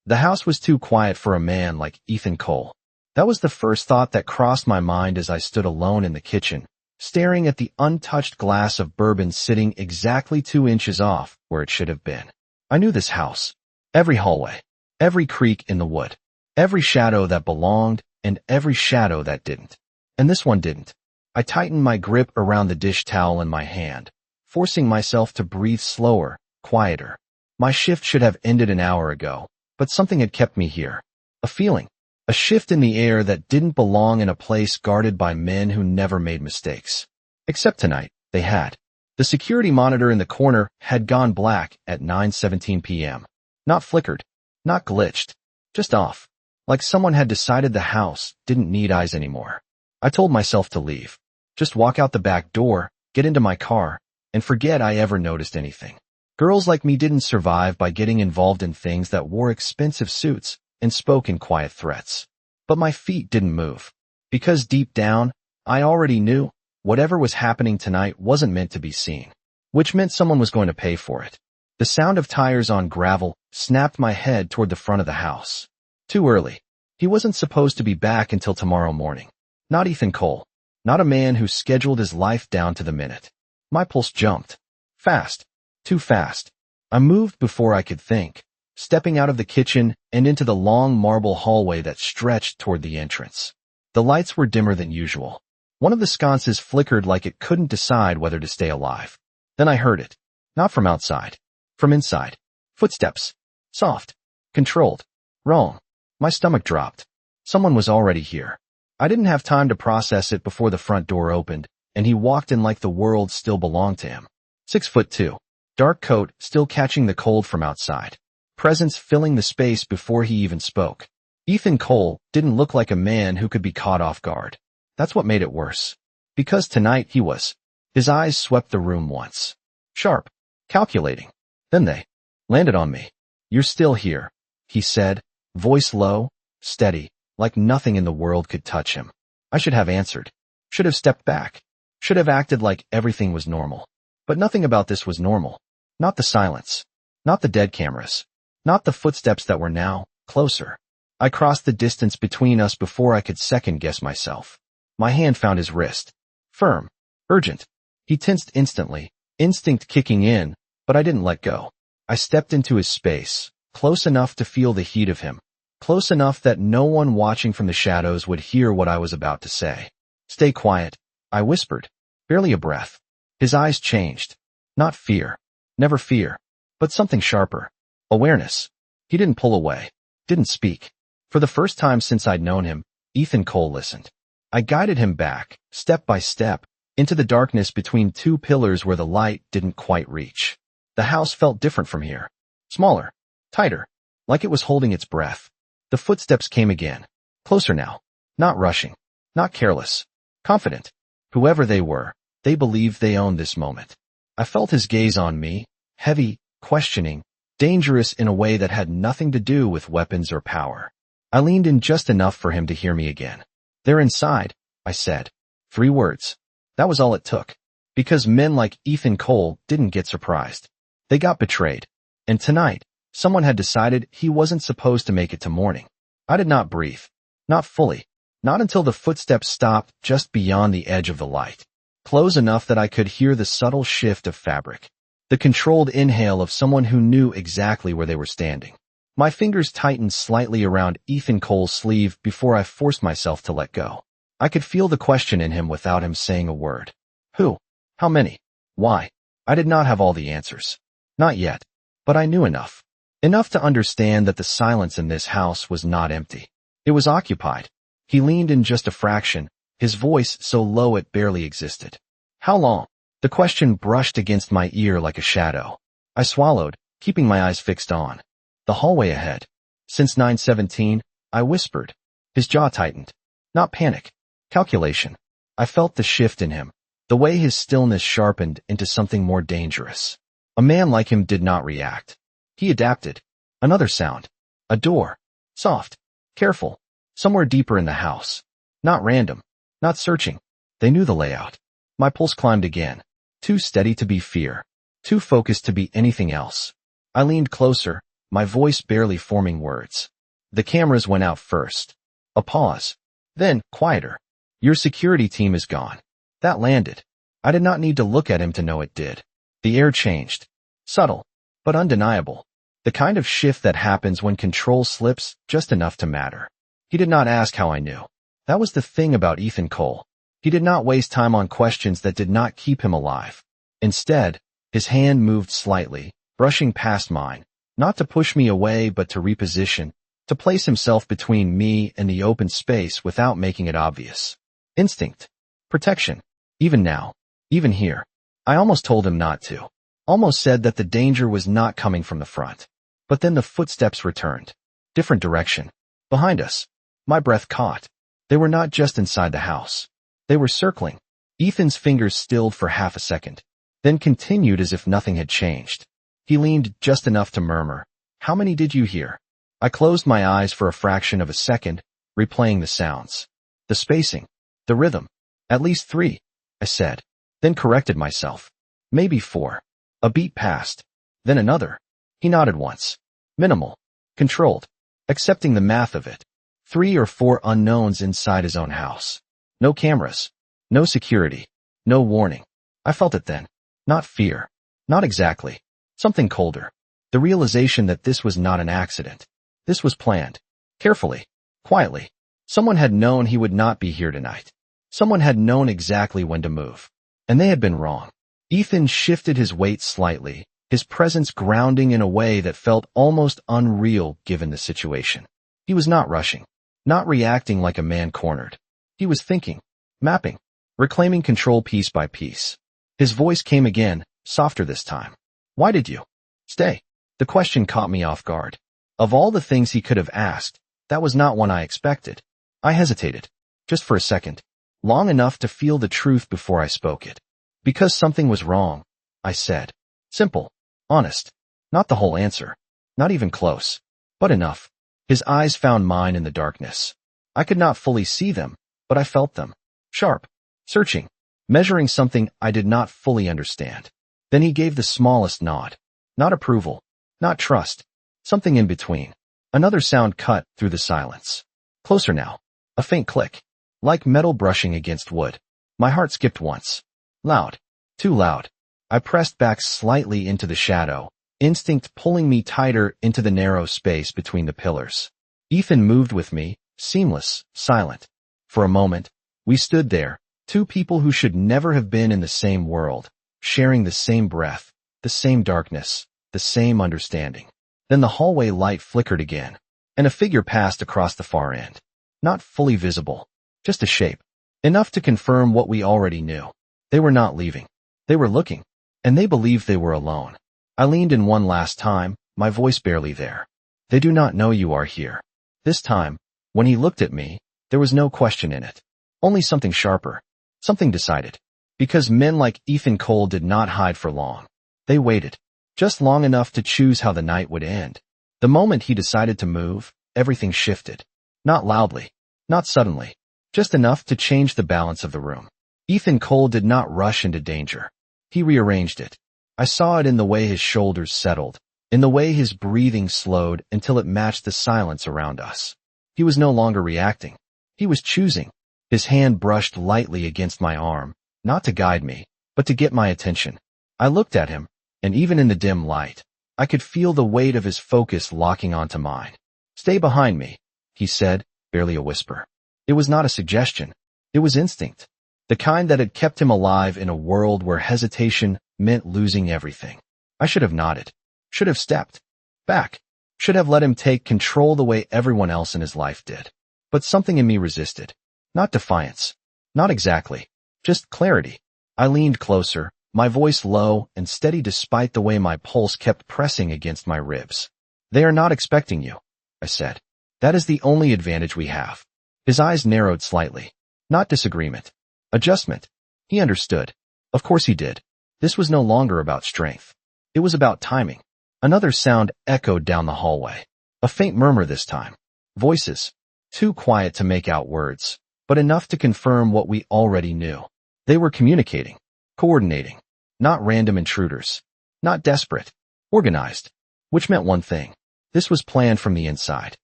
The house was too quiet for a man like Ethan Cole. That was the first thought that crossed my mind as I stood alone in the kitchen, staring at the untouched glass of bourbon sitting exactly 2 inches off where it should have been. I knew this house. Every hallway, every creak in the wood, every shadow that belonged, and every shadow that didn't. And this one didn't. I tightened my grip around the dish towel in my hand, forcing myself to breathe slower, quieter. My shift should have ended an hour ago, but something had kept me here. A feeling. A shift in the air that didn't belong in a place guarded by men who never made mistakes. Except tonight, they had. The security monitor in the corner had gone black at 9:17 p.m. Not flickered, not glitched, just off. Like someone had decided the house didn't need eyes anymore. I told myself to leave. Just walk out the back door, get into my car, and forget I ever noticed anything. Girls like me didn't survive by getting involved in things that wore expensive suits and spoke in quiet threats. But my feet didn't move. Because deep down, I already knew whatever was happening tonight wasn't meant to be seen. Which meant someone was going to pay for it. The sound of tires on gravel snapped my head toward the front of the house. Too early. He wasn't supposed to be back until tomorrow morning. Not Ethan Cole. Not a man who scheduled his life down to the minute. My pulse jumped. Fast. Too fast. I moved before I could think, stepping out of the kitchen and into the long marble hallway that stretched toward the entrance. The lights were dimmer than usual. One of the sconces flickered like it couldn't decide whether to stay alive. Then I heard it. Not from outside. From inside. Footsteps. Soft. Controlled. Wrong. My stomach dropped. Someone was already here. I didn't have time to process it before the front door opened, and he walked in like the world still belonged to him. 6'2". Dark coat, still catching the cold from outside. Presence filling the space before he even spoke. Ethan Cole didn't look like a man who could be caught off guard. That's what made it worse. Because tonight he was. His eyes swept the room once. Sharp. Calculating. Then they landed on me. You're still here, he said, voice low, steady, like nothing in the world could touch him. I should have answered. Should have stepped back. Should have acted like everything was normal. But nothing about this was normal. Not the silence. Not the dead cameras. Not the footsteps that were now closer. I crossed the distance between us before I could second-guess myself. My hand found his wrist. Firm. Urgent. He tensed instantly, instinct kicking in, but I didn't let go. I stepped into his space, close enough to feel the heat of him, close enough that no one watching from the shadows would hear what I was about to say. Stay quiet, I whispered. Barely a breath. His eyes changed. Not fear. Never fear. But something sharper. Awareness. He didn't pull away. Didn't speak. For the first time since I'd known him, Ethan Cole listened. I guided him back, step by step, into the darkness between 2 pillars where the light didn't quite reach. The house felt different from here. Smaller. Tighter. Like it was holding its breath. The footsteps came again. Closer now. Not rushing. Not careless. Confident. Whoever they were, they believed they owned this moment. I felt his gaze on me, heavy, questioning, dangerous in a way that had nothing to do with weapons or power. I leaned in just enough for him to hear me again. They're inside, I said. 3 words. That was all it took. Because men like Ethan Cole didn't get surprised. They got betrayed. And tonight, someone had decided he wasn't supposed to make it to morning. I did not breathe. Not fully. Not until the footsteps stopped just beyond the edge of the light. Close enough that I could hear the subtle shift of fabric. The controlled inhale of someone who knew exactly where they were standing. My fingers tightened slightly around Ethan Cole's sleeve before I forced myself to let go. I could feel the question in him without him saying a word. Who? How many? Why? I did not have all the answers. Not yet. But I knew enough. Enough to understand that the silence in this house was not empty. It was occupied. He leaned in just a fraction, his voice so low it barely existed. How long? The question brushed against my ear like a shadow. I swallowed, keeping my eyes fixed on the hallway ahead. Since 9:17, I whispered. His jaw tightened. Not panic. Calculation. I felt the shift in him, the way his stillness sharpened into something more dangerous. A man like him did not react. He adapted. Another sound. A door. Soft. Careful. Somewhere deeper in the house. Not random. Not searching. They knew the layout. My pulse climbed again. Too steady to be fear. Too focused to be anything else. I leaned closer, my voice barely forming words. The cameras went out first. A pause. Then, quieter. Your security team is gone. That landed. I did not need to look at him to know it did. The air changed. Subtle, but undeniable. The kind of shift that happens when control slips just enough to matter. He did not ask how I knew. That was the thing about Ethan Cole. He did not waste time on questions that did not keep him alive. Instead, his hand moved slightly, brushing past mine, not to push me away but to reposition, to place himself between me and the open space without making it obvious. Instinct. Protection. Even now. Even here. I almost told him not to. Almost said that the danger was not coming from the front. But then the footsteps returned. Different direction. Behind us. My breath caught. They were not just inside the house. They were circling. Ethan's fingers stilled for half a second, then continued as if nothing had changed. He leaned just enough to murmur, "How many did you hear?" I closed my eyes for a fraction of a second, replaying the sounds. The spacing. The rhythm. "At least 3, I said, then corrected myself. "Maybe 4. A beat passed. Then another. He nodded once. Minimal. Controlled. Accepting the math of it. 3 or 4 unknowns inside his own house. No cameras. No security. No warning. I felt it then. Not fear. Not exactly. Something colder. The realization that this was not an accident. This was planned. Carefully. Quietly. Someone had known he would not be here tonight. Someone had known exactly when to move. And they had been wrong. Ethan shifted his weight slightly, his presence grounding in a way that felt almost unreal given the situation. He was not rushing. Not reacting like a man cornered. He was thinking. Mapping. Reclaiming control piece by piece. His voice came again, softer this time. "Why did you stay?" The question caught me off guard. Of all the things he could have asked, that was not one I expected. I hesitated. Just for a second. Long enough to feel the truth before I spoke it. "Because something was wrong," I said. Simple. Honest. Not the whole answer. Not even close. But enough. His eyes found mine in the darkness. I could not fully see them, but I felt them. Sharp. Searching. Measuring something I did not fully understand. Then he gave the smallest nod. Not approval. Not trust. Something in between. Another sound cut through the silence. Closer now. A faint click. Like metal brushing against wood. My heart skipped once. Loud. Too loud. I pressed back slightly into the shadow, instinct pulling me tighter into the narrow space between the pillars. Ethan moved with me, seamless, silent. For a moment, we stood there, two people who should never have been in the same world, sharing the same breath, the same darkness, the same understanding. Then the hallway light flickered again, and a figure passed across the far end. Not fully visible, just a shape. Enough to confirm what we already knew. They were not leaving. They were looking, and they believed they were alone. I leaned in one last time, my voice barely there. "They do not know you are here." This time, when he looked at me, there was no question in it. Only something sharper. Something decided. Because men like Ethan Cole did not hide for long. They waited. Just long enough to choose how the night would end. The moment he decided to move, everything shifted. Not loudly. Not suddenly. Just enough to change the balance of the room. Ethan Cole did not rush into danger. He rearranged it. I saw it in the way his shoulders settled, in the way his breathing slowed until it matched the silence around us. He was no longer reacting. He was choosing. His hand brushed lightly against my arm, not to guide me, but to get my attention. I looked at him, and even in the dim light, I could feel the weight of his focus locking onto mine. "Stay behind me," he said, barely a whisper. It was not a suggestion. It was instinct. The kind that had kept him alive in a world where hesitation meant losing everything. I should have nodded. Should have stepped back. Should have let him take control the way everyone else in his life did. But something in me resisted. Not defiance. Not exactly. Just clarity. I leaned closer, my voice low and steady despite the way my pulse kept pressing against my ribs. "They are not expecting you," I said. "That is the only advantage we have." His eyes narrowed slightly. Not disagreement. Adjustment. He understood. Of course he did. This was no longer about strength. It was about timing. Another sound echoed down the hallway. A faint murmur this time. Voices. Too quiet to make out words, but enough to confirm what we already knew. They were communicating. Coordinating. Not random intruders. Not desperate. Organized. Which meant one thing. This was planned from the inside.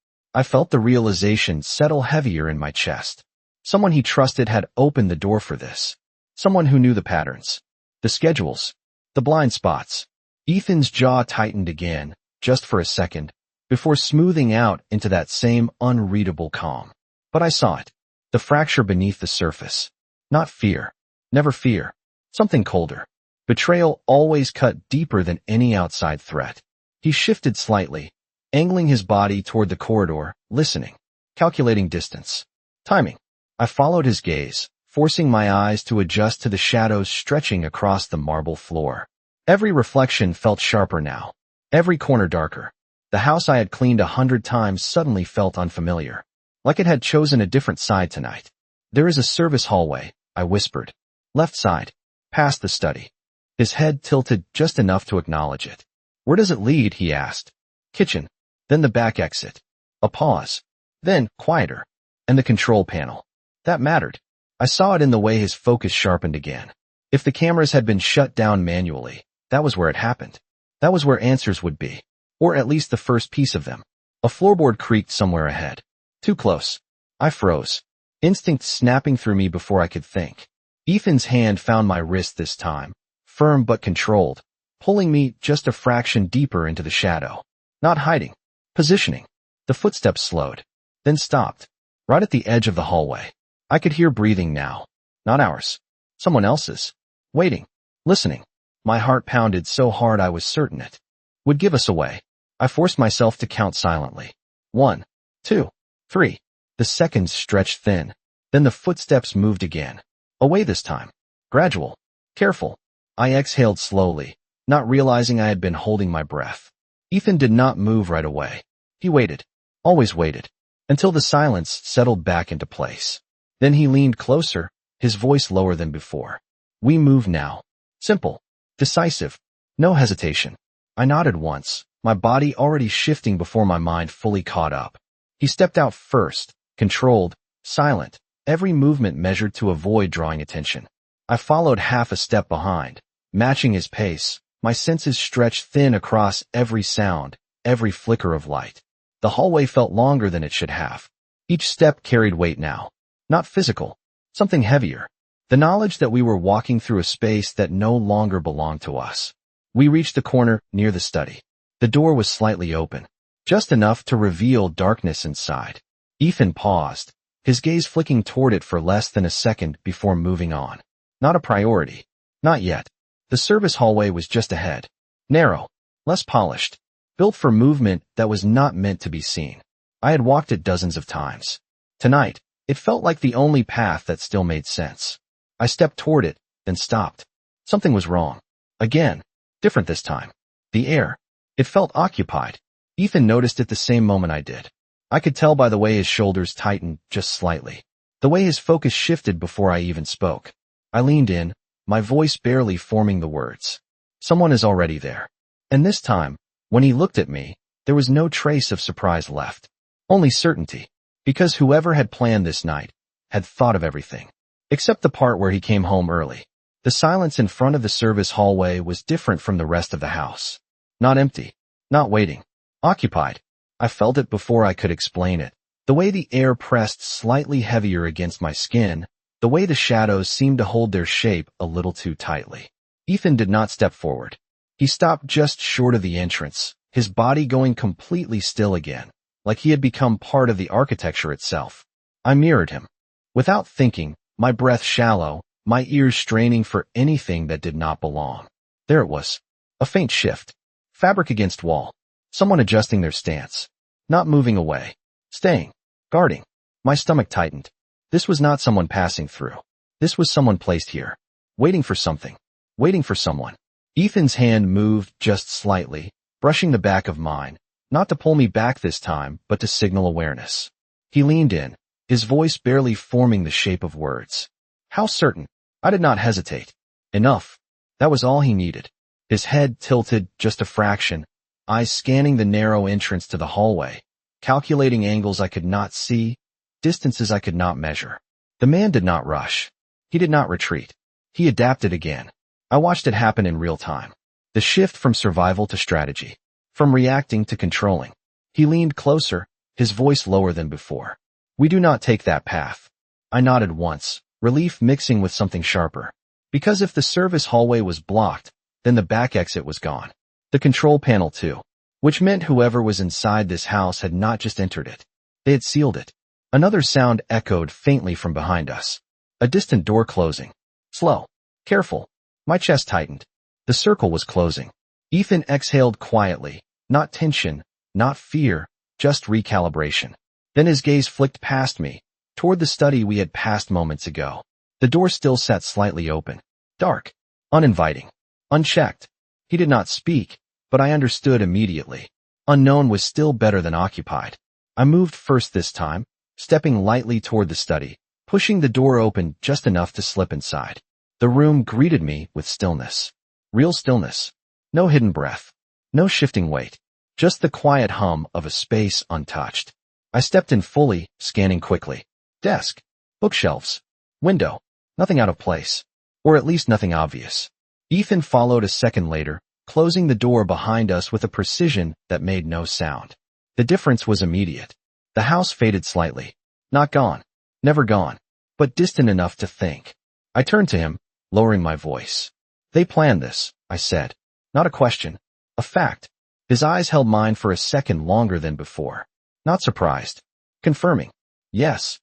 I felt the realization settle heavier in my chest. Someone he trusted had opened the door for this. Someone who knew the patterns, the schedules, the blind spots. Ethan's jaw tightened again, just for a second, before smoothing out into that same unreadable calm. But I saw it. The fracture beneath the surface. Not fear. Never fear. Something colder. Betrayal always cut deeper than any outside threat. He shifted slightly, angling his body toward the corridor, listening, calculating distance, timing. I followed his gaze, forcing my eyes to adjust to the shadows stretching across the marble floor. Every reflection felt sharper now, every corner darker. The house I had cleaned 100 times suddenly felt unfamiliar, like it had chosen a different side tonight. There is a service hallway, I whispered. Left side, past the study. His head tilted just enough to acknowledge it. Where does it lead? He asked. Kitchen, then the back exit. A pause, then quieter, and the control panel. That mattered. I saw it in the way his focus sharpened again. If the cameras had been shut down manually, that was where it happened. That was where answers would be, or at least the first piece of them. A floorboard creaked somewhere ahead. Too close. I froze, instinct snapping through me before I could think. Ethan's hand found my wrist this time, firm but controlled, pulling me just a fraction deeper into the shadow. Not hiding. Positioning. The footsteps slowed, then stopped, right at the edge of the hallway. I could hear breathing now. Not ours. Someone else's. Waiting. Listening. My heart pounded so hard I was certain it would give us away. I forced myself to count silently. 1, 2, 3. The seconds stretched thin. Then the footsteps moved again. Away this time. Gradual. Careful. I exhaled slowly, not realizing I had been holding my breath. Ethan did not move right away. He waited. Always waited. Until the silence settled back into place. Then he leaned closer, his voice lower than before. We move now. Simple. Decisive. No hesitation. I nodded once, my body already shifting before my mind fully caught up. He stepped out first, controlled, silent, every movement measured to avoid drawing attention. I followed half a step behind, matching his pace, my senses stretched thin across every sound, every flicker of light. The hallway felt longer than it should have. Each step carried weight now. Not physical. Something heavier. The knowledge that we were walking through a space that no longer belonged to us. We reached the corner near the study. The door was slightly open, just enough to reveal darkness inside. Ethan paused, his gaze flicking toward it for less than a second before moving on. Not a priority. Not yet. The service hallway was just ahead. Narrow, less polished, built for movement that was not meant to be seen. I had walked it dozens of times. Tonight, it felt like the only path that still made sense. I stepped toward it, then stopped. Something was wrong. Again. Different this time. The air. It felt occupied. Ethan noticed it the same moment I did. I could tell by the way his shoulders tightened just slightly. The way his focus shifted before I even spoke. I leaned in, my voice barely forming the words. Someone is already there. And this time, when he looked at me, there was no trace of surprise left. Only certainty. Because whoever had planned this night had thought of everything. Except the part where he came home early. The silence in front of the service hallway was different from the rest of the house. Not empty. Not waiting. Occupied. I felt it before I could explain it. The way the air pressed slightly heavier against my skin, the way the shadows seemed to hold their shape a little too tightly. Ethan did not step forward. He stopped just short of the entrance, his body going completely still again, like he had become part of the architecture itself. I mirrored him. Without thinking, my breath shallow, my ears straining for anything that did not belong. There it was. A faint shift. Fabric against wall. Someone adjusting their stance. Not moving away. Staying. Guarding. My stomach tightened. This was not someone passing through. This was someone placed here. Waiting for something. Waiting for someone. Ethan's hand moved just slightly, brushing the back of mine, not to pull me back this time, but to signal awareness. He leaned in, his voice barely forming the shape of words. How certain? I did not hesitate. Enough. That was all he needed. His head tilted just a fraction, eyes scanning the narrow entrance to the hallway, calculating angles I could not see, distances I could not measure. The man did not rush. He did not retreat. He adapted again. I watched it happen in real time. The shift from survival to strategy. From reacting to controlling. He leaned closer, his voice lower than before. We do not take that path. I nodded once, relief mixing with something sharper. Because if the service hallway was blocked, then the back exit was gone. The control panel too. Which meant whoever was inside this house had not just entered it. They had sealed it. Another sound echoed faintly from behind us. A distant door closing. Slow. Careful. My chest tightened. The circle was closing. Ethan exhaled quietly. Not tension, not fear, just recalibration. Then his gaze flicked past me, toward the study we had passed moments ago. The door still sat slightly open. Dark. Uninviting. Unchecked. He did not speak, but I understood immediately. Unknown was still better than occupied. I moved first this time, stepping lightly toward the study, pushing the door open just enough to slip inside. The room greeted me with stillness. Real stillness. No hidden breath. No shifting weight. Just the quiet hum of a space untouched. I stepped in fully, scanning quickly. Desk. Bookshelves. Window. Nothing out of place. Or at least nothing obvious. Ethan followed a second later, closing the door behind us with a precision that made no sound. The difference was immediate. The house faded slightly. Not gone. Never gone. But distant enough to think. I turned to him, lowering my voice. They planned this, I said. Not a question. A fact. His eyes held mine for a second longer than before. Not surprised. Confirming. Yes.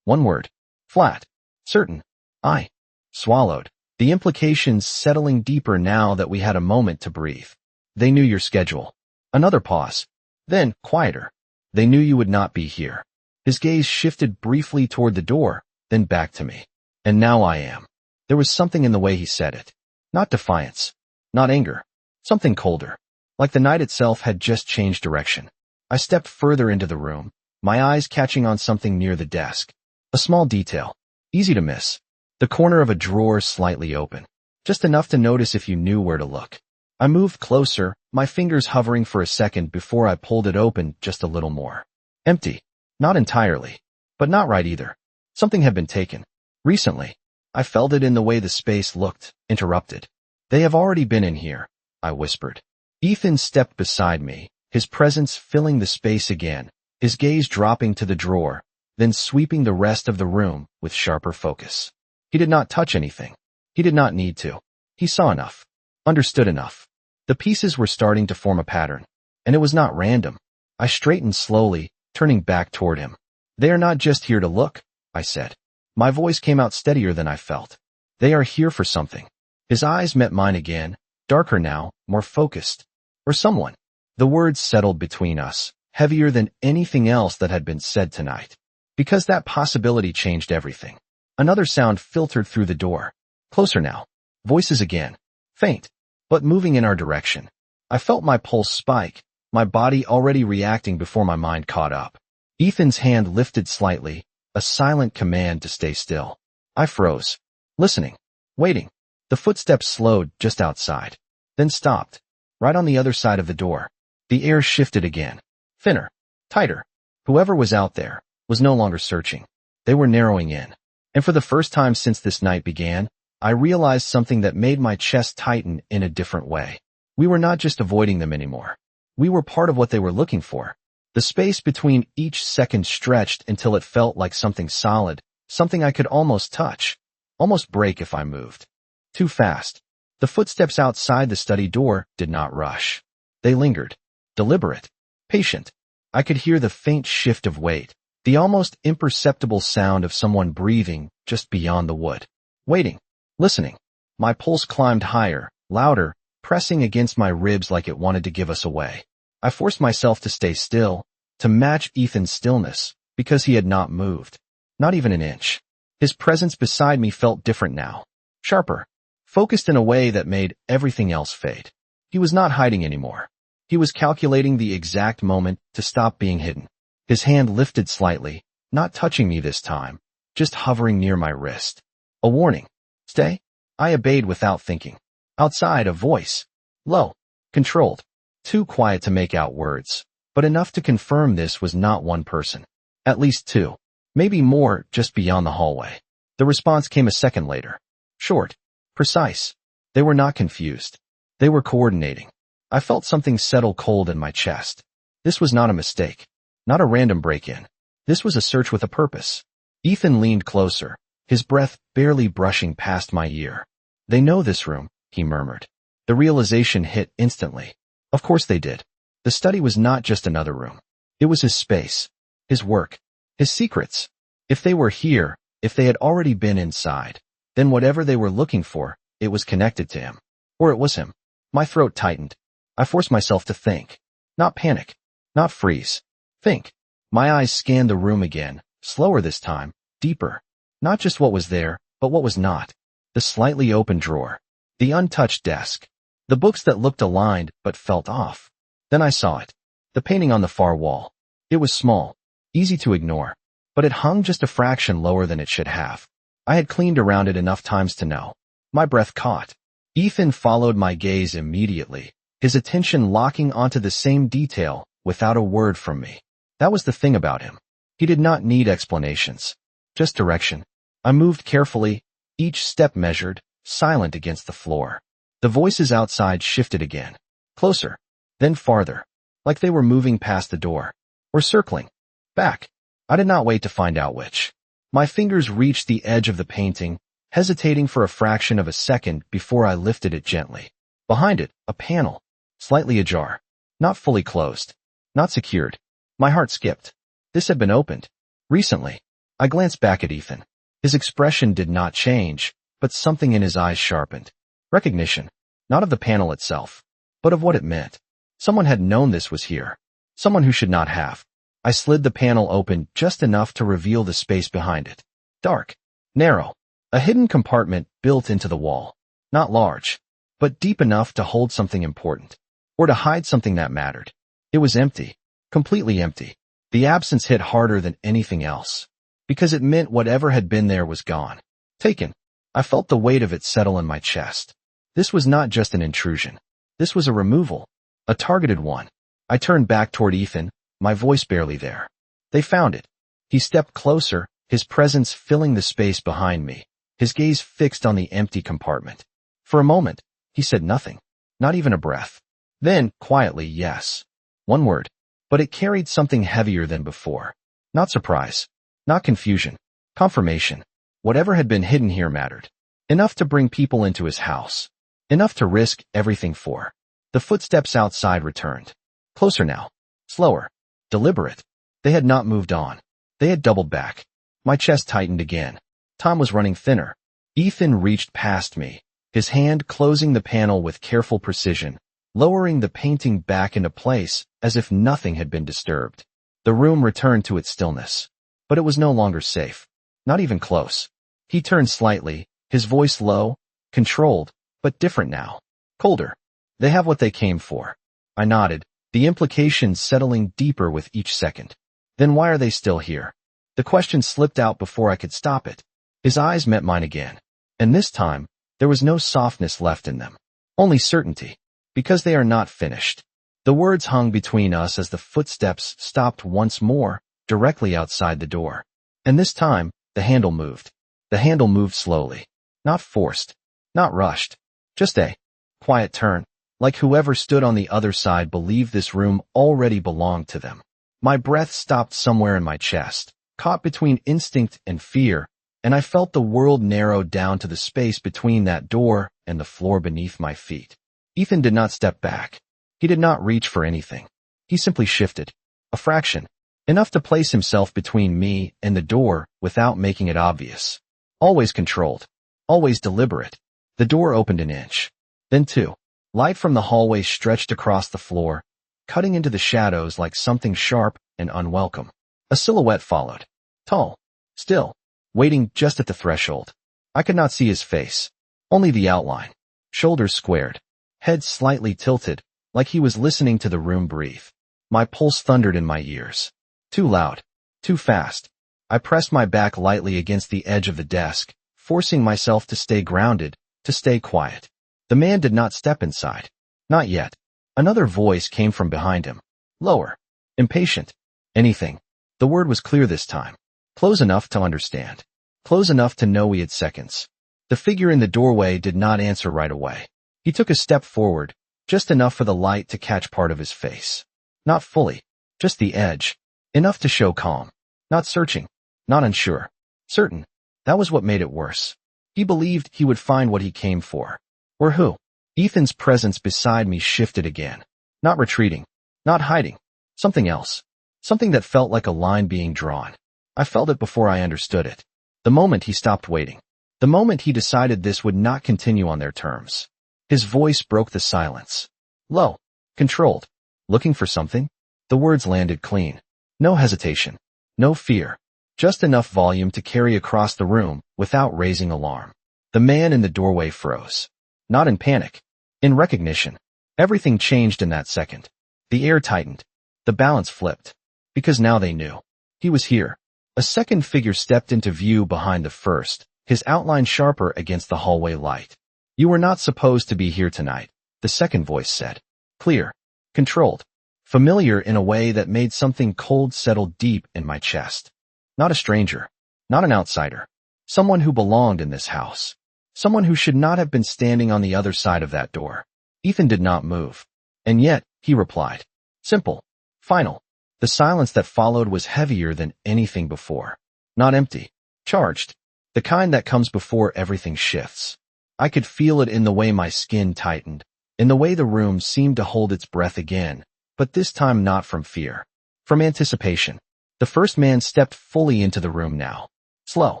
One word. Flat. Certain. I swallowed. The implications settling deeper now that we had a moment to breathe. They knew your schedule. Another pause. Then, quieter. They knew you would not be here. His gaze shifted briefly toward the door, then back to me. And now I am. There was something in the way he said it. Not defiance. Not anger. Something colder. Like the night itself had just changed direction. I stepped further into the room, my eyes catching on something near the desk. A small detail. Easy to miss. The corner of a drawer slightly open. Just enough to notice if you knew where to look. I moved closer, my fingers hovering for a second before I pulled it open just a little more. Empty. Not entirely. But not right either. Something had been taken. Recently. I felt it in the way the space looked, interrupted. They have already been in here, I whispered. Ethan stepped beside me, his presence filling the space again, his gaze dropping to the drawer, then sweeping the rest of the room with sharper focus. He did not touch anything. He did not need to. He saw enough. Understood enough. The pieces were starting to form a pattern. And it was not random. I straightened slowly, turning back toward him. They are not just here to look, I said. My voice came out steadier than I felt. They are here for something. His eyes met mine again, darker now, more focused. Or someone. The words settled between us, heavier than anything else that had been said tonight. Because that possibility changed everything. Another sound filtered through the door. Closer now. Voices again. Faint. But moving in our direction. I felt my pulse spike, my body already reacting before my mind caught up. Ethan's hand lifted slightly, a silent command to stay still. I froze. Listening. Waiting. The footsteps slowed just outside. Then stopped. Right on the other side of the door. The air shifted again. Thinner. Tighter. Whoever was out there was no longer searching. They were narrowing in. And for the first time since this night began, I realized something that made my chest tighten in a different way. We were not just avoiding them anymore. We were part of what they were looking for. The space between each second stretched until it felt like something solid, something I could almost touch, almost break if I moved. Too fast. The footsteps outside the study door did not rush. They lingered. Deliberate. Patient. I could hear the faint shift of weight, the almost imperceptible sound of someone breathing just beyond the wood. Waiting. Listening. My pulse climbed higher, louder, pressing against my ribs like it wanted to give us away. I forced myself to stay still, to match Ethan's stillness, because he had not moved. Not even an inch. His presence beside me felt different now. Sharper. Focused in a way that made everything else fade. He was not hiding anymore. He was calculating the exact moment to stop being hidden. His hand lifted slightly, not touching me this time, just hovering near my wrist. A warning. Stay? I obeyed without thinking. Outside, a voice. Low. Controlled. Too quiet to make out words, but enough to confirm this was not one person. At least two. Maybe more just beyond the hallway. The response came a second later. Short. Precise. They were not confused. They were coordinating. I felt something settle cold in my chest. This was not a mistake. Not a random break-in. This was a search with a purpose. Ethan leaned closer, his breath barely brushing past my ear. "They know this room," he murmured. The realization hit instantly. Of course they did. The study was not just another room. It was his space, his work, his secrets. If they were here, if they had already been inside, then whatever they were looking for, it was connected to him. Or it was him. My throat tightened. I forced myself to think. Not panic. Not freeze. Think. My eyes scanned the room again, slower this time, deeper. Not just what was there, but what was not. The slightly open drawer. The untouched desk. The books that looked aligned but felt off. Then I saw it. The painting on the far wall. It was small, easy to ignore, but it hung just a fraction lower than it should have. I had cleaned around it enough times to know. My breath caught. Ethan followed my gaze immediately, his attention locking onto the same detail without a word from me. That was the thing about him. He did not need explanations, just direction. I moved carefully, each step measured, silent against the floor. The voices outside shifted again. Closer, then farther, like they were moving past the door. Or circling. Back. I did not wait to find out which. My fingers reached the edge of the painting, hesitating for a fraction of a second before I lifted it gently. Behind it, a panel. Slightly ajar. Not fully closed. Not secured. My heart skipped. This had been opened. Recently. I glanced back at Ethan. His expression did not change, but something in his eyes sharpened. Recognition. Not of the panel itself, but of what it meant. Someone had known this was here. Someone who should not have. I slid the panel open just enough to reveal the space behind it. Dark. Narrow. A hidden compartment built into the wall. Not large, but deep enough to hold something important. Or to hide something that mattered. It was empty. Completely empty. The absence hit harder than anything else. Because it meant whatever had been there was gone. Taken. I felt the weight of it settle in my chest. This was not just an intrusion. This was a removal. A targeted one. I turned back toward Ethan, my voice barely there. They found it. He stepped closer, his presence filling the space behind me, his gaze fixed on the empty compartment. For a moment, he said nothing. Not even a breath. Then, quietly, yes. One word. But it carried something heavier than before. Not surprise. Not confusion. Confirmation. Whatever had been hidden here mattered. Enough to bring people into his house. Enough to risk everything for. The footsteps outside returned. Closer now. Slower. Deliberate. They had not moved on. They had doubled back. My chest tightened again. Time was running thinner. Ethan reached past me, his hand closing the panel with careful precision, lowering the painting back into place as if nothing had been disturbed. The room returned to its stillness. But it was no longer safe. Not even close. He turned slightly, his voice low, controlled, but different now. Colder. They have what they came for. I nodded, the implications settling deeper with each second. Then why are they still here? The question slipped out before I could stop it. His eyes met mine again. And this time, there was no softness left in them. Only certainty. Because they are not finished. The words hung between us as the footsteps stopped once more, directly outside the door. And this time, the handle moved. The handle moved slowly. Not forced. Not rushed. Just a quiet turn. Like whoever stood on the other side believed this room already belonged to them. My breath stopped somewhere in my chest, caught between instinct and fear, and I felt the world narrow down to the space between that door and the floor beneath my feet. Ethan did not step back. He did not reach for anything. He simply shifted. A fraction. Enough to place himself between me and the door without making it obvious. Always controlled. Always deliberate. The door opened an inch. Then two. Light from the hallway stretched across the floor, cutting into the shadows like something sharp and unwelcome. A silhouette followed. Tall. Still. Waiting just at the threshold. I could not see his face. Only the outline. Shoulders squared. Head slightly tilted, like he was listening to the room breathe. My pulse thundered in my ears. Too loud. Too fast. I pressed my back lightly against the edge of the desk, forcing myself to stay grounded, to stay quiet. The man did not step inside. Not yet. Another voice came from behind him. Lower. Impatient. Anything. The word was clear this time. Close enough to understand. Close enough to know we had seconds. The figure in the doorway did not answer right away. He took a step forward, just enough for the light to catch part of his face. Not fully. Just the edge. Enough to show calm. Not searching. Not unsure. Certain. That was what made it worse. He believed he would find what he came for. Or who? Ethan's presence beside me shifted again. Not retreating. Not hiding. Something else. Something that felt like a line being drawn. I felt it before I understood it. The moment he stopped waiting. The moment he decided this would not continue on their terms. His voice broke the silence. Low. Controlled. Looking for something? The words landed clean. No hesitation. No fear. Just enough volume to carry across the room without raising alarm. The man in the doorway froze. Not in panic. In recognition. Everything changed in that second. The air tightened. The balance flipped. Because now they knew. He was here. A second figure stepped into view behind the first, his outline sharper against the hallway light. You were not supposed to be here tonight, the second voice said. Clear. Controlled. Familiar in a way that made something cold settle deep in my chest. Not a stranger. Not an outsider. Someone who belonged in this house. Someone who should not have been standing on the other side of that door. Ethan did not move. And yet, he replied. Simple. Final. The silence that followed was heavier than anything before. Not empty. Charged. The kind that comes before everything shifts. I could feel it in the way my skin tightened, in the way the room seemed to hold its breath again, but this time not from fear. From anticipation. The first man stepped fully into the room now. Slow.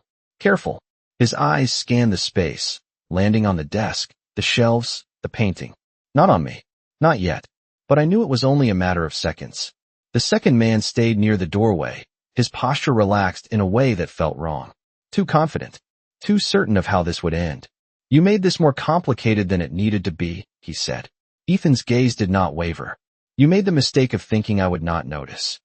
Careful. His eyes scanned the space, landing on the desk, the shelves, the painting. Not on me. Not yet. But I knew it was only a matter of seconds. The second man stayed near the doorway, his posture relaxed in a way that felt wrong. Too confident. Too certain of how this would end. You made this more complicated than it needed to be, he said. Ethan's gaze did not waver. You made the mistake of thinking I would not notice.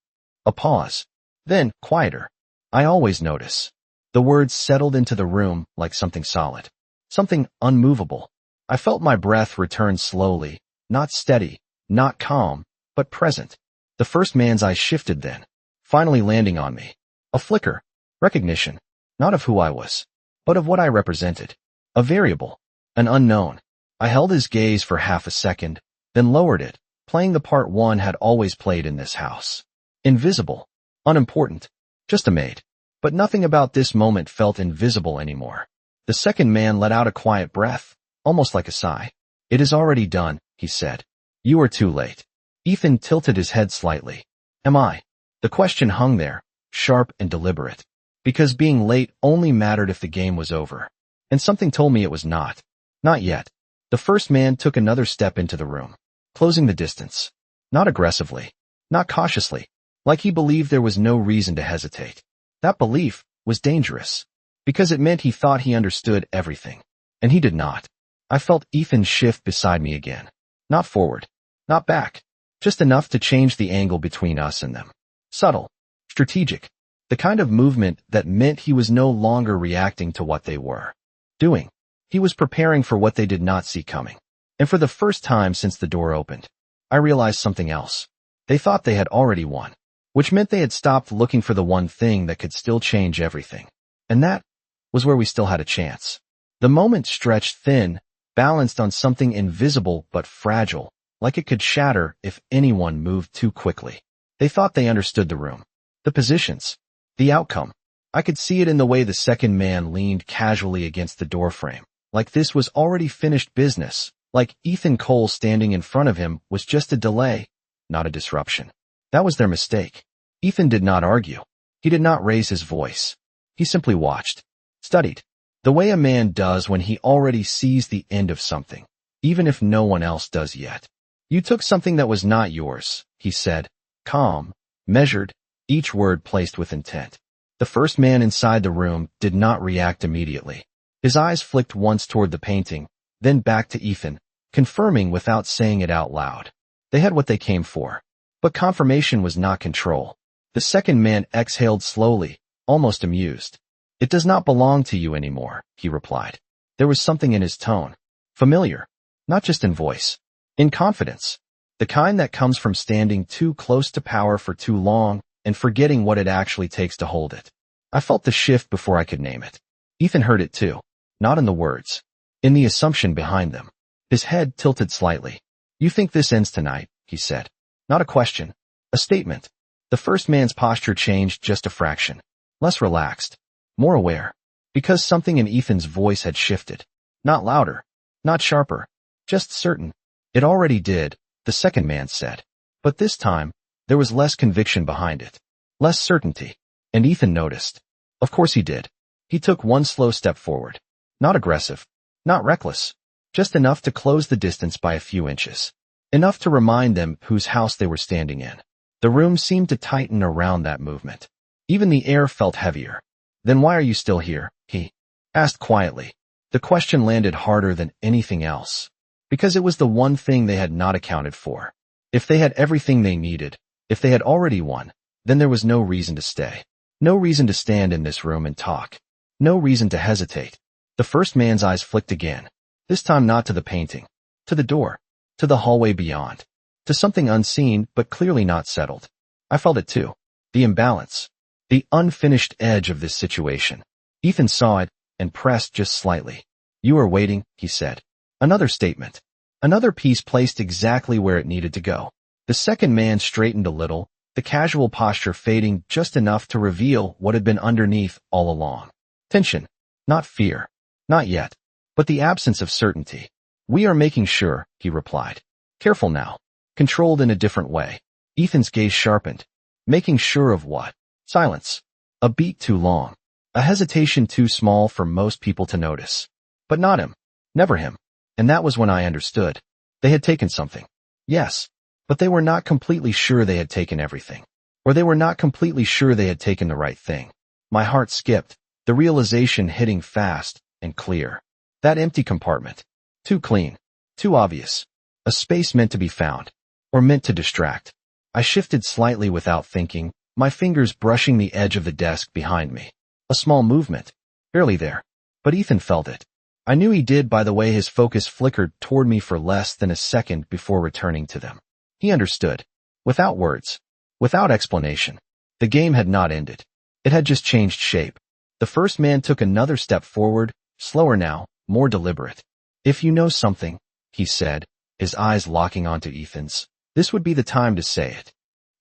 A pause. Then, quieter. I always notice. The words settled into the room like something solid. Something unmovable. I felt my breath return slowly, not steady, not calm, but present. The first man's eyes shifted then, finally landing on me. A flicker. Recognition. Not of who I was, but of what I represented. A variable. An unknown. I held his gaze for half a second, then lowered it, playing the part one had always played in this house. Invisible. Unimportant. Just a maid. But nothing about this moment felt invisible anymore. The second man let out a quiet breath, almost like a sigh. It is already done, he said. You are too late. Ethan tilted his head slightly. Am I? The question hung there, sharp and deliberate. Because being late only mattered if the game was over. And something told me it was not. Not yet. The first man took another step into the room, closing the distance. Not aggressively. Not cautiously. Like he believed there was no reason to hesitate. That belief was dangerous. Because it meant he thought he understood everything. And he did not. I felt Ethan shift beside me again. Not forward. Not back. Just enough to change the angle between us and them. Subtle. Strategic. The kind of movement that meant he was no longer reacting to what they were doing. He was preparing for what they did not see coming. And for the first time since the door opened, I realized something else. They thought they had already won, which meant they had stopped looking for the one thing that could still change everything. And that was where we still had a chance. The moment stretched thin, balanced on something invisible but fragile, like it could shatter if anyone moved too quickly. They thought they understood the room, the positions, the outcome. I could see it in the way the second man leaned casually against the doorframe, like this was already finished business, like Ethan Cole standing in front of him was just a delay, not a disruption. That was their mistake. Ethan did not argue. He did not raise his voice. He simply watched, studied, the way a man does when he already sees the end of something, even if no one else does yet. You took something that was not yours, he said, calm, measured, each word placed with intent. The first man inside the room did not react immediately. His eyes flicked once toward the painting, then back to Ethan, confirming without saying it out loud. They had what they came for. But confirmation was not control. The second man exhaled slowly, almost amused. It does not belong to you anymore, he replied. There was something in his tone. Familiar. Not just in voice. In confidence. The kind that comes from standing too close to power for too long and forgetting what it actually takes to hold it. I felt the shift before I could name it. Ethan heard it too. Not in the words. In the assumption behind them. His head tilted slightly. You think this ends tonight, he said. Not a question. A statement. The first man's posture changed just a fraction. Less relaxed. More aware. Because something in Ethan's voice had shifted. Not louder. Not sharper. Just certain. It already did, the second man said. But this time, there was less conviction behind it. Less certainty. And Ethan noticed. Of course he did. He took one slow step forward. Not aggressive. Not reckless. Just enough to close the distance by a few inches. Enough to remind them whose house they were standing in. The room seemed to tighten around that movement. Even the air felt heavier. Then why are you still here? He asked quietly. The question landed harder than anything else. Because it was the one thing they had not accounted for. If they had everything they needed, if they had already won, then there was no reason to stay. No reason to stand in this room and talk. No reason to hesitate. The first man's eyes flicked again. This time not to the painting. To the door. To the hallway beyond. To something unseen but clearly not settled. I felt it too. The imbalance. The unfinished edge of this situation. Ethan saw it and pressed just slightly. You are waiting, he said. Another statement. Another piece placed exactly where it needed to go. The second man straightened a little, the casual posture fading just enough to reveal what had been underneath all along. Tension. Not fear. Not yet. But the absence of certainty. We are making sure, he replied. Careful now. Controlled in a different way. Ethan's gaze sharpened. Making sure of what? Silence. A beat too long. A hesitation too small for most people to notice. But not him. Never him. And that was when I understood. They had taken something. Yes. But they were not completely sure they had taken everything. Or they were not completely sure they had taken the right thing. My heart skipped, the realization hitting fast and clear. That empty compartment. Too clean. Too obvious. A space meant to be found. Or meant to distract. I shifted slightly without thinking, my fingers brushing the edge of the desk behind me. A small movement. Barely there. But Ethan felt it. I knew he did by the way his focus flickered toward me for less than a second before returning to them. He understood. Without words. Without explanation. The game had not ended. It had just changed shape. The first man took another step forward, slower now, more deliberate. If you know something, he said, his eyes locking onto Ethan's, this would be the time to say it.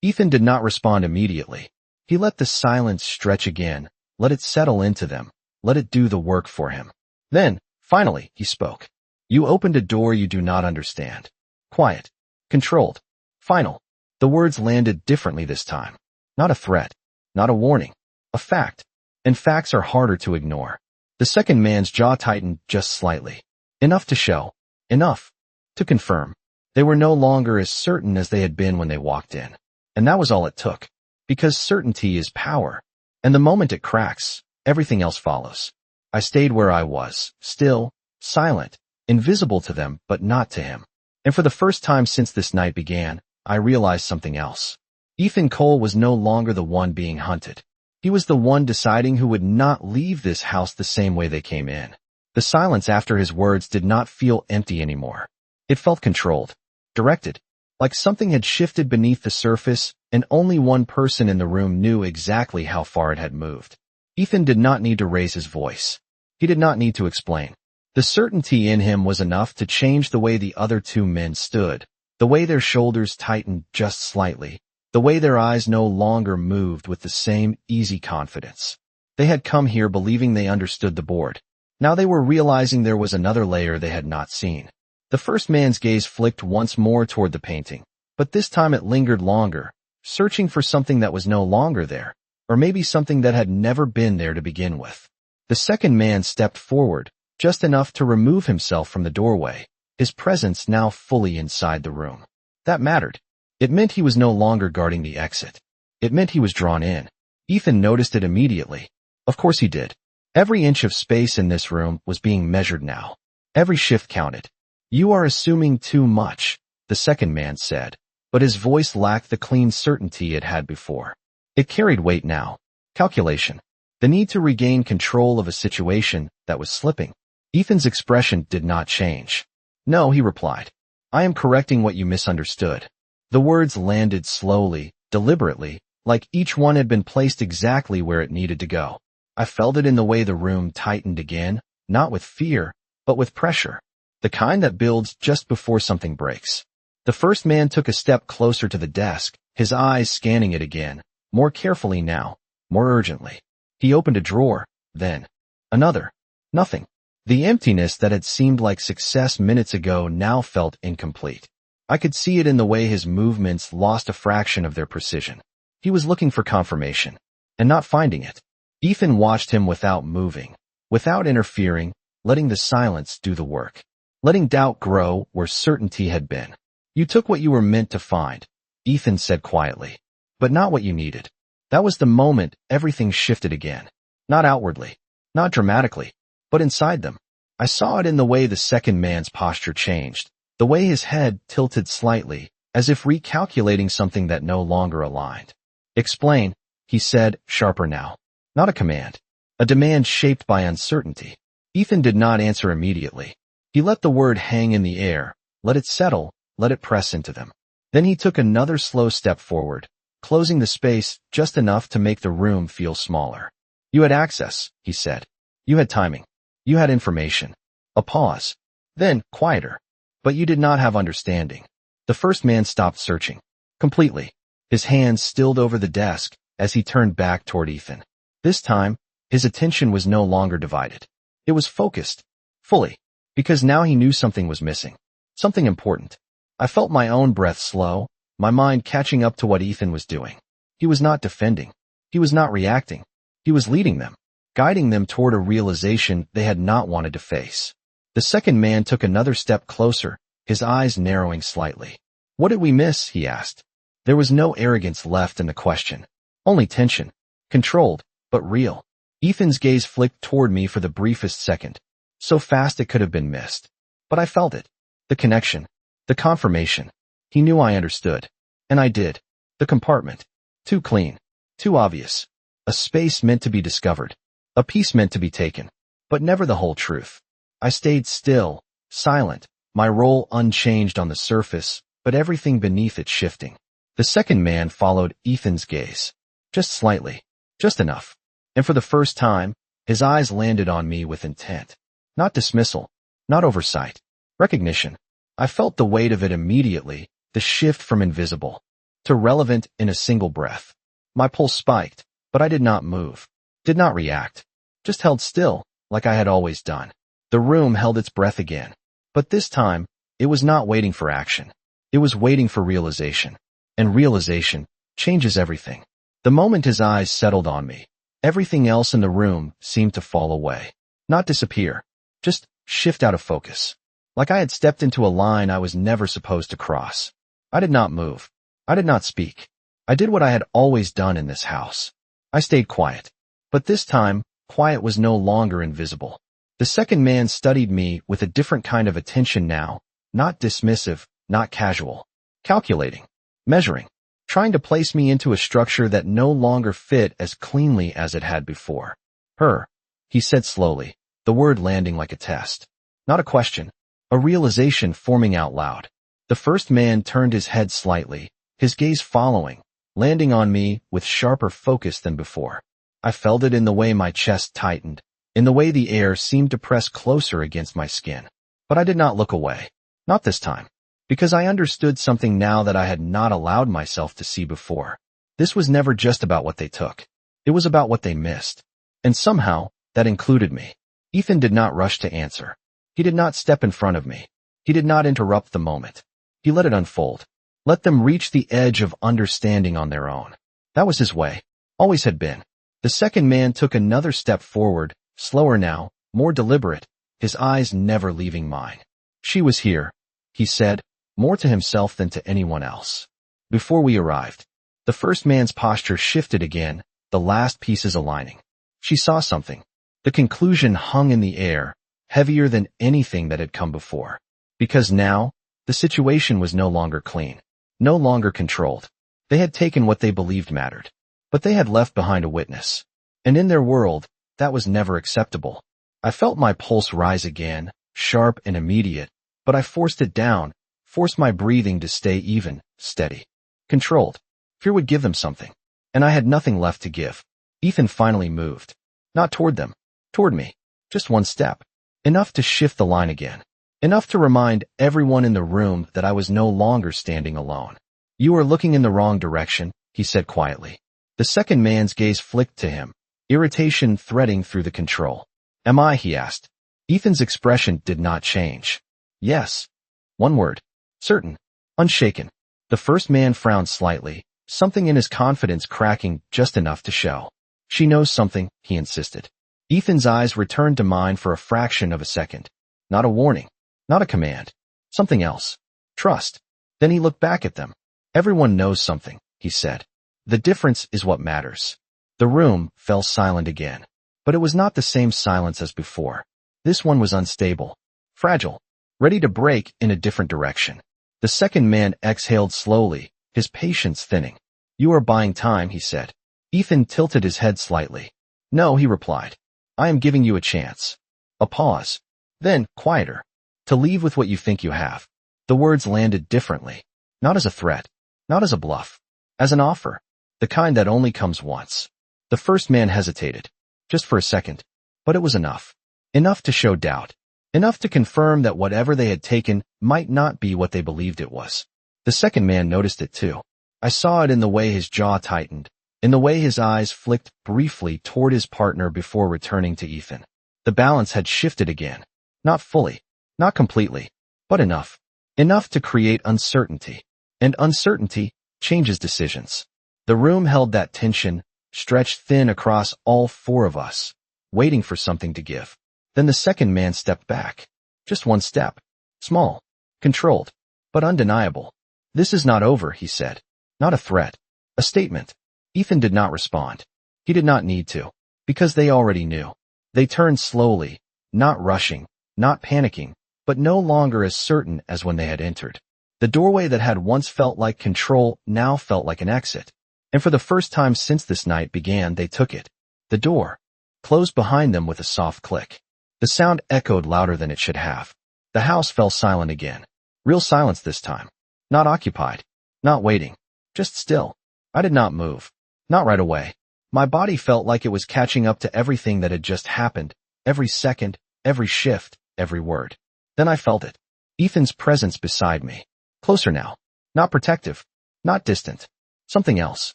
Ethan did not respond immediately. He let the silence stretch again, let it settle into them, let it do the work for him. Then, finally, he spoke. You opened a door you do not understand. Quiet. Controlled. Final. The words landed differently this time. Not a threat. Not a warning. A fact. And facts are harder to ignore. The second man's jaw tightened just slightly. Enough to show. Enough to confirm. They were no longer as certain as they had been when they walked in. And that was all it took. Because certainty is power. And the moment it cracks, everything else follows. I stayed where I was, still, silent, invisible to them but not to him. And for the first time since this night began, I realized something else. Ethan Cole was no longer the one being hunted. He was the one deciding who would not leave this house the same way they came in. The silence after his words did not feel empty anymore. It felt controlled. Directed. Like something had shifted beneath the surface, and only one person in the room knew exactly how far it had moved. Ethan did not need to raise his voice. He did not need to explain. The certainty in him was enough to change the way the other two men stood, the way their shoulders tightened just slightly, the way their eyes no longer moved with the same easy confidence. They had come here believing they understood the board. Now they were realizing there was another layer they had not seen. The first man's gaze flicked once more toward the painting, but this time it lingered longer, searching for something that was no longer there, or maybe something that had never been there to begin with. The second man stepped forward, just enough to remove himself from the doorway, his presence now fully inside the room. That mattered. It meant he was no longer guarding the exit. It meant he was drawn in. Ethan noticed it immediately. Of course he did. Every inch of space in this room was being measured now. Every shift counted. You are assuming too much, the second man said, but his voice lacked the clean certainty it had before. It carried weight now. Calculation. The need to regain control of a situation that was slipping. Ethan's expression did not change. No, he replied. I am correcting what you misunderstood. The words landed slowly, deliberately, like each one had been placed exactly where it needed to go. I felt it in the way the room tightened again, not with fear, but with pressure. The kind that builds just before something breaks. The first man took a step closer to the desk, his eyes scanning it again, more carefully now, more urgently. He opened a drawer, then another. Nothing. The emptiness that had seemed like success minutes ago now felt incomplete. I could see it in the way his movements lost a fraction of their precision. He was looking for confirmation, and not finding it. Ethan watched him without moving, without interfering, letting the silence do the work, letting doubt grow where certainty had been. You took what you were meant to find, Ethan said quietly, but not what you needed. That was the moment everything shifted again. Not outwardly, not dramatically, but inside them. I saw it in the way the second man's posture changed, the way his head tilted slightly, as if recalculating something that no longer aligned. Explain, he said, sharper now. Not a command. A demand shaped by uncertainty. Ethan did not answer immediately. He let the word hang in the air, let it settle, let it press into them. Then he took another slow step forward, closing the space just enough to make the room feel smaller. You had access, he said. You had timing. You had information. A pause. Then, quieter. But you did not have understanding. The first man stopped searching. Completely. His hands stilled over the desk as he turned back toward Ethan. This time, his attention was no longer divided. It was focused. Fully. Because now he knew something was missing. Something important. I felt my own breath slow, my mind catching up to what Ethan was doing. He was not defending. He was not reacting. He was leading them, guiding them toward a realization they had not wanted to face. The second man took another step closer, his eyes narrowing slightly. What did we miss? He asked. There was no arrogance left in the question. Only tension. Controlled, but real. Ethan's gaze flicked toward me for the briefest second. So fast it could have been missed. But I felt it. The connection. The confirmation. He knew I understood. And I did. The compartment. Too clean. Too obvious. A space meant to be discovered. A piece meant to be taken. But never the whole truth. I stayed still, silent, my role unchanged on the surface, but everything beneath it shifting. The second man followed Ethan's gaze. Just slightly. Just enough. And for the first time, his eyes landed on me with intent. Not dismissal. Not oversight. Recognition. I felt the weight of it immediately, the shift from invisible to relevant in a single breath. My pulse spiked, but I did not move. Did not react. Just held still, like I had always done. The room held its breath again. But this time, it was not waiting for action. It was waiting for realization. And realization changes everything. The moment his eyes settled on me, everything else in the room seemed to fall away. Not disappear. Just shift out of focus. Like I had stepped into a line I was never supposed to cross. I did not move. I did not speak. I did what I had always done in this house. I stayed quiet. But this time, quiet was no longer invisible. The second man studied me with a different kind of attention now, not dismissive, not casual. Calculating. Measuring. Trying to place me into a structure that no longer fit as cleanly as it had before. Her, he said slowly, the word landing like a test. Not a question. A realization forming out loud. The first man turned his head slightly, his gaze following, landing on me with sharper focus than before. I felt it in the way my chest tightened, in the way the air seemed to press closer against my skin. But I did not look away. Not this time. Because I understood something now that I had not allowed myself to see before. This was never just about what they took. It was about what they missed. And somehow, that included me. Ethan did not rush to answer. He did not step in front of me. He did not interrupt the moment. He let it unfold. Let them reach the edge of understanding on their own. That was his way. Always had been. The second man took another step forward, slower now, more deliberate, his eyes never leaving mine. She was here, he said, more to himself than to anyone else. Before we arrived, the first man's posture shifted again, the last pieces aligning. She saw something. The conclusion hung in the air, heavier than anything that had come before. Because now, the situation was no longer clean, no longer controlled. They had taken what they believed mattered. But they had left behind a witness. And in their world, that was never acceptable. I felt my pulse rise again, sharp and immediate, but I forced it down, forced my breathing to stay even, steady, controlled. Fear would give them something. And I had nothing left to give. Ethan finally moved. Not toward them. Toward me. Just one step. Enough to shift the line again. Enough to remind everyone in the room that I was no longer standing alone. You are looking in the wrong direction, he said quietly. The second man's gaze flicked to him, irritation threading through the control. Am I? He asked. Ethan's expression did not change. Yes. One word. Certain. Unshaken. The first man frowned slightly, something in his confidence cracking just enough to show. She knows something, he insisted. Ethan's eyes returned to mine for a fraction of a second. Not a warning. Not a command. Something else. Trust. Then he looked back at them. Everyone knows something, he said. The difference is what matters. The room fell silent again. But it was not the same silence as before. This one was unstable. Fragile. Ready to break in a different direction. The second man exhaled slowly, his patience thinning. You are buying time, he said. Ethan tilted his head slightly. No, he replied. I am giving you a chance. A pause. Then, quieter. To leave with what you think you have. The words landed differently. Not as a threat. Not as a bluff. As an offer. The kind that only comes once. The first man hesitated. Just for a second. But it was enough. Enough to show doubt. Enough to confirm that whatever they had taken might not be what they believed it was. The second man noticed it too. I saw it in the way his jaw tightened, in the way his eyes flicked briefly toward his partner before returning to Ethan. The balance had shifted again. Not fully, not completely, but enough. Enough to create uncertainty. And uncertainty changes decisions. The room held that tension, stretched thin across all four of us, waiting for something to give. Then the second man stepped back. Just one step. Small, controlled, but undeniable. This is not over, he said. Not a threat. A statement. Ethan did not respond. He did not need to, because they already knew. They turned slowly, not rushing, not panicking, but no longer as certain as when they had entered. The doorway that had once felt like control now felt like an exit. And for the first time since this night began, they took it. The door closed behind them with a soft click. The sound echoed louder than it should have. The house fell silent again. Real silence this time. Not occupied. Not waiting. Just still. I did not move. Not right away. My body felt like it was catching up to everything that had just happened. Every second, every shift, every word. Then I felt it. Ethan's presence beside me. Closer now. Not protective. Not distant. Something else.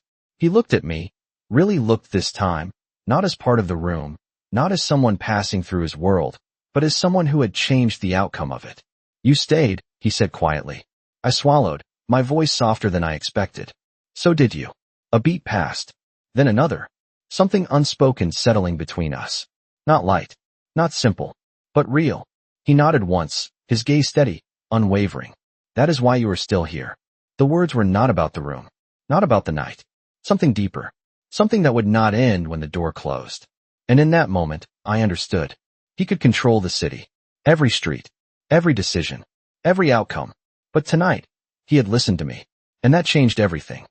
He looked at me. Really looked this time. Not as part of the room. Not as someone passing through his world, but as someone who had changed the outcome of it. You stayed, he said quietly. I swallowed, my voice softer than I expected. So did you. A beat passed. Then another. Something unspoken settling between us. Not light. Not simple. But real. He nodded once, his gaze steady, unwavering. That is why you are still here. The words were not about the room. Not about the night. Something deeper. Something that would not end when the door closed. And in that moment, I understood. He could control the city. Every street. Every decision. Every outcome. But tonight, he had listened to me. And that changed everything.